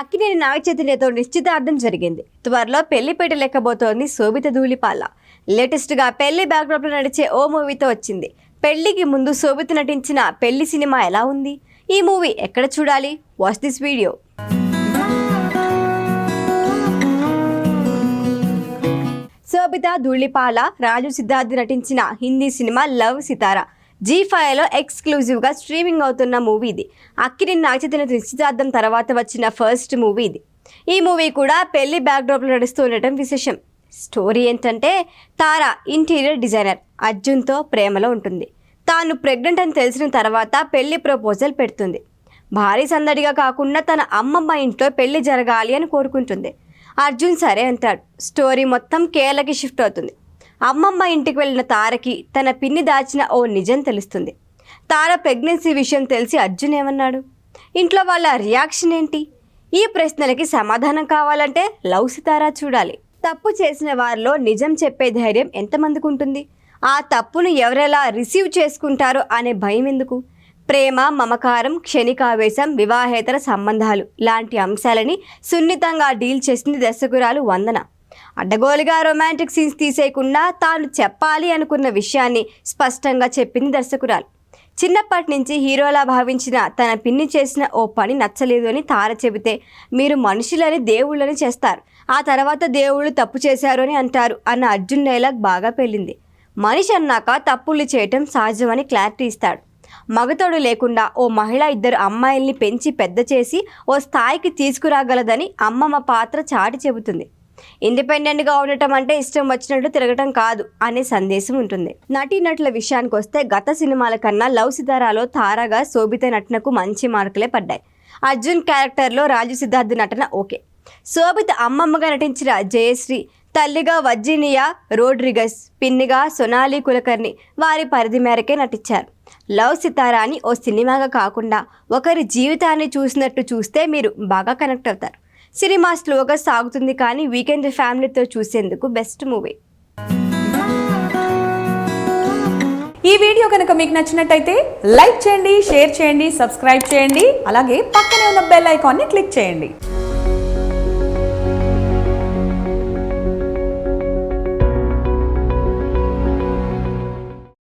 అక్కినేని నాగచైతన్యతో నిశ్చితార్థం జరిగింది. త్వరలో పెళ్లిపేట లెక్కబోతోంది శోభిత ధూళిపాల. లేటెస్ట్ గా పెళ్లి బ్యాక్డ్రాప్ లో నడిచే ఓ మూవీతో వచ్చింది. పెళ్లికి ముందు శోభిత నటించిన పెళ్లి సినిమా ఎలా ఉంది? ఈ మూవీ ఎక్కడ చూడాలి? Watch this video. Sobhita Dhulipala, Raju Siddharth నటించిన హిందీ సినిమా లవ్ సితారా G5లో ఎక్స్క్లూజివ్గా స్ట్రీమింగ్ అవుతున్న మూవీ ఇది. అక్కినేని నాగచైతన్య నిశ్చితార్థం తర్వాత వచ్చిన ఫస్ట్ మూవీ ఇది. ఈ మూవీ కూడా పెళ్లి బ్యాక్డ్రాప్లో నడుస్తూ ఉండటం విశేషం. స్టోరీ ఏంటంటే, తారా ఇంటీరియర్ డిజైనర్ అర్జున్తో ప్రేమలో ఉంటుంది. తాను ప్రెగ్నెంట్ అని తెలిసిన తర్వాత పెళ్లి ప్రపోజల్ పెడుతుంది. భారీ సందడిగా కాకుండా తన అమ్మమ్మ ఇంట్లో పెళ్లి జరగాలి అని కోరుకుంటుంది. అర్జున్ సరే అంటాడు. స్టోరీ మొత్తం కేరళకి షిఫ్ట్ అవుతుంది. అమ్మమ్మ ఇంటికి వెళ్ళిన తారకి తన పిన్ని దాచిన ఓ నిజం తెలుస్తుంది. తార ప్రెగ్నెన్సీ విషయం తెలిసి అర్జున్ ఏమన్నాడు? ఇంట్లో వాళ్ళ రియాక్షన్ ఏంటి? ఈ ప్రశ్నలకి సమాధానం కావాలంటే లవ్ సితారా చూడాలి. తప్పు చేసిన వారిలో నిజం చెప్పే ధైర్యం ఎంతమందికి ఉంటుంది? ఆ తప్పును ఎవరెలా రిసీవ్ చేసుకుంటారో అనే భయం ఎందుకు? ప్రేమ, మమకారం, క్షణికావేశం, వివాహేతర సంబంధాలు లాంటి అంశాలని సున్నితంగా డీల్ చేసింది దర్శకురాలు వందన. అడ్డగోలుగా రొమాంటిక్ సీన్స్ తీసేయకుండా తాను చెప్పాలి అనుకున్న విషయాన్ని స్పష్టంగా చెప్పింది దర్శకురాలు. చిన్నప్పటి నుంచి హీరోలా భావించిన తన పిన్ని చేసిన ఓ పని నచ్చలేదు అని తార చెబితే, మీరు మనుషులని దేవుళ్ళని చేస్తారు, ఆ తర్వాత దేవుళ్ళు తప్పు చేశారు అని అంటారు అన్న అర్జున్ డైలాగ్ బాగా పెళ్ళింది. మనిషి అన్నాక తప్పులు చేయటం సహజమని క్లారిటీ ఇస్తాడు. మగతోడు లేకుండా ఓ మహిళ ఇద్దరు అమ్మాయిల్ని పెంచి పెద్ద చేసి ఓ స్థాయికి తీసుకురాగలదని అమ్మమ్మ పాత్ర చాటి చెబుతుంది. ఇండిపెండెంట్గా ఉండటం అంటే ఇష్టం వచ్చినట్టు తిరగటం కాదు అనే సందేశం ఉంటుంది. నటీనటుల విషయానికి వస్తే గత సినిమాల కన్నా లవ్ సితారాలో తారాగా శోభిత నటనకు మంచి మార్కులే పడ్డాయి. అర్జున్ క్యారెక్టర్లో రాజు సిద్ధార్థ్ నటన ఓకే. శోభిత అమ్మమ్మగా నటించిన జయశ్రీ, తల్లిగా వర్జీనియా రోడ్రిగస్, పిన్నిగా సొనాలి కులకర్ణి వారి పరిధి మేరకే నటించారు. లవ్ సితారా అని ఓ సినిమాగా కాకుండా ఒకరి జీవితాన్ని చూసినట్టు చూస్తే మీరు బాగా కనెక్ట్ అవుతారు. సినిమా స్లోగా సాగుతుంది కానీ వీకెండ్ ఫ్యామిలీతో చూసేందుకు బెస్ట్ మూవీ. ఈ వీడియో కనుక మీకు నచ్చినట్టయితే లైక్ చేయండి, షేర్ చేయండి, సబ్స్క్రైబ్ చేయండి. అలాగే పక్కనే ఉన్న బెల్ ఐకాన్ని క్లిక్ చేయండి.